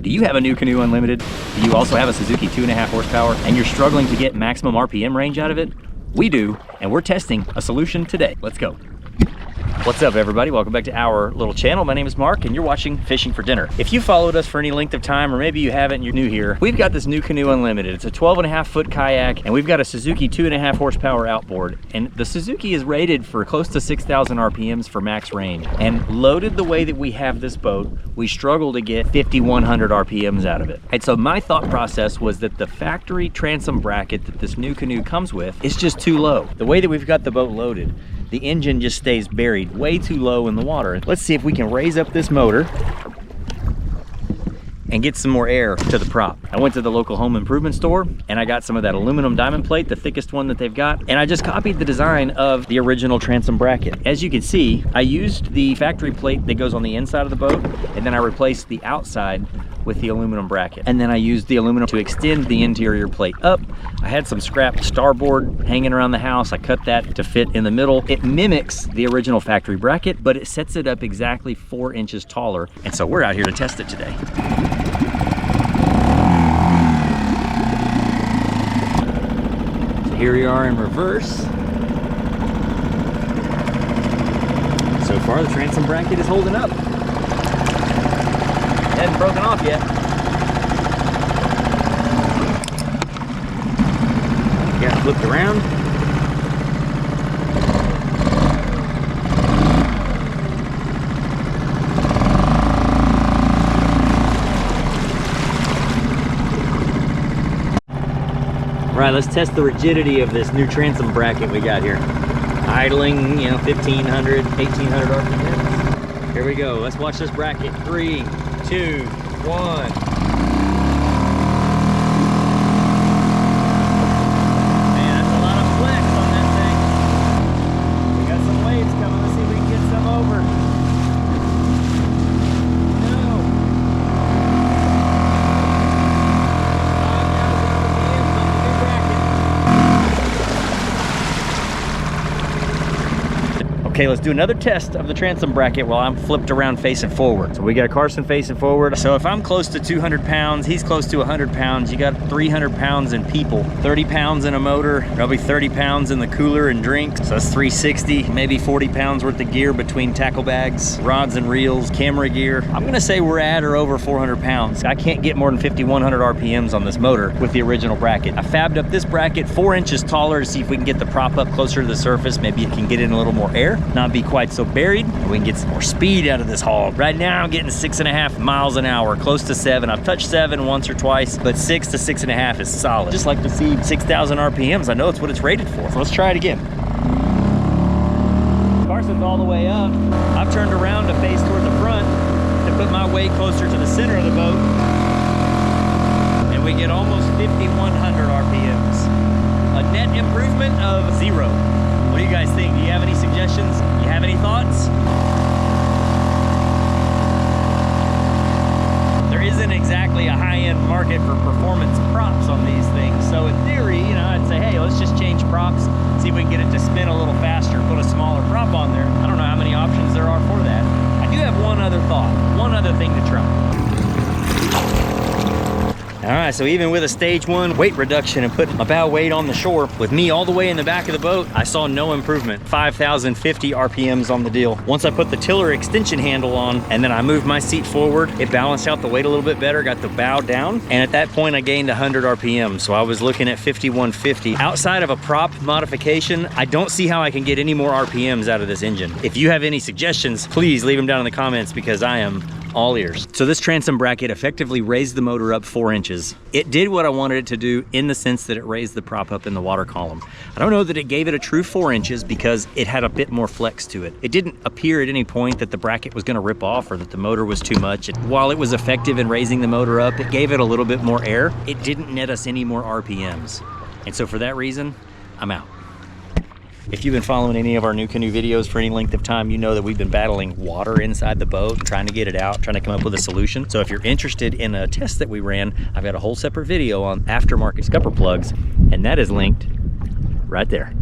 Do you have a Nucanoe Unlimited? Do you also have a Suzuki 2.5 horsepower and you're struggling to get maximum RPM range out of it? We do, and we're testing a solution today. Let's go. What's up, everybody? Welcome back to our little channel. My name is Mark and you're watching Fishing for Dinner. If you followed us for any length of time, or maybe you haven't and you're new here, we've got this Nucanoe Unlimited. It's a 12.5-foot kayak and we've got a Suzuki 2.5 horsepower outboard. And the Suzuki is rated for close to 6,000 RPMs for max range. And loaded the way that we have this boat, we struggle to get 5,100 RPMs out of it. And so my thought process was that the factory transom bracket that this Nucanoe comes with is just too low. The way that we've got the boat loaded, the engine just stays buried way too low in the water. Let's see if we can raise up this motor and get some more air to the prop. I went to the local home improvement store and I got some of that aluminum diamond plate, the thickest one that they've got, and I just copied the design of the original transom bracket. As you can see, I used the factory plate that goes on the inside of the boat, and then I replaced the outside with the aluminum bracket. And then I used the aluminum to extend the interior plate up. I had some scrap starboard hanging around the house. I cut that to fit in the middle. It mimics the original factory bracket, but it sets it up exactly 4 inches taller. And so we're out here to test it today. So here we are in reverse. So far the transom bracket is holding up. Hasn't broken off yet. Got it flipped around. All right, let's test the rigidity of this new transom bracket we got here. Idling, 1,500, 1,800 RPMs. Here we go. Let's watch this bracket. 3, 2, 1. Okay, let's do another test of the transom bracket while I'm flipped around facing forward. So we got Carson facing forward. So if I'm close to 200 pounds, he's close to 100 pounds, you got 300 pounds in people, 30 pounds in a motor, probably 30 pounds in the cooler and drinks. So that's 360, maybe 40 pounds worth of gear between tackle bags, rods and reels, camera gear. I'm gonna say we're at or over 400 pounds. I can't get more than 5,100 RPMs on this motor with the original bracket. I fabbed up this bracket 4 inches taller to see if we can get the prop up closer to the surface. Maybe it can get in a little more air, not be quite so buried, and we can get some more speed out of this hog. Right now I'm getting 6.5 miles an hour, close to 7. I've touched 7 once or twice, but 6 to 6.5 is solid. Just like to see 6,000 RPMs. I know it's what it's rated for. So let's try it again. Carson's all the way up. I've turned around to face toward the front to put my weight closer to the center of the boat, and we get almost 5,100 RPMs. A net improvement of 0. What do you guys think? Do you have any suggestions? You have any thoughts? There isn't exactly a high-end market for performance props on these things. So in theory, I'd say, hey, let's just change props, see if we can get it to spin a little faster, put a smaller prop on there. I don't know how many options there are for that. I do have one other thought, one other thing to try. All right, so even with a stage 1 weight reduction and putting my bow weight on the shore, with me all the way in the back of the boat, I saw no improvement. 5,050 RPMs on the deal. Once I put the tiller extension handle on and then I moved my seat forward, it balanced out the weight a little bit better, got the bow down, and at that point I gained 100 RPMs. So I was looking at 5,150. Outside of a prop modification, I don't see how I can get any more RPMs out of this engine. If you have any suggestions, please leave them down in the comments because I am all ears. So this transom bracket effectively raised the motor up 4 inches. It did what I wanted it to do in the sense that it raised the prop up in the water column. I don't know that it gave it a true 4 inches because it had a bit more flex to it. It didn't appear at any point that the bracket was gonna rip off or that the motor was too much. While it was effective in raising the motor up, it gave it a little bit more air. It didn't net us any more RPMs. And so for that reason, I'm out. If you've been following any of our Nucanoe videos for any length of time, you know that we've been battling water inside the boat, trying to get it out, trying to come up with a solution. So if you're interested in a test that we ran, I've got a whole separate video on aftermarket scupper plugs, and that is linked right there.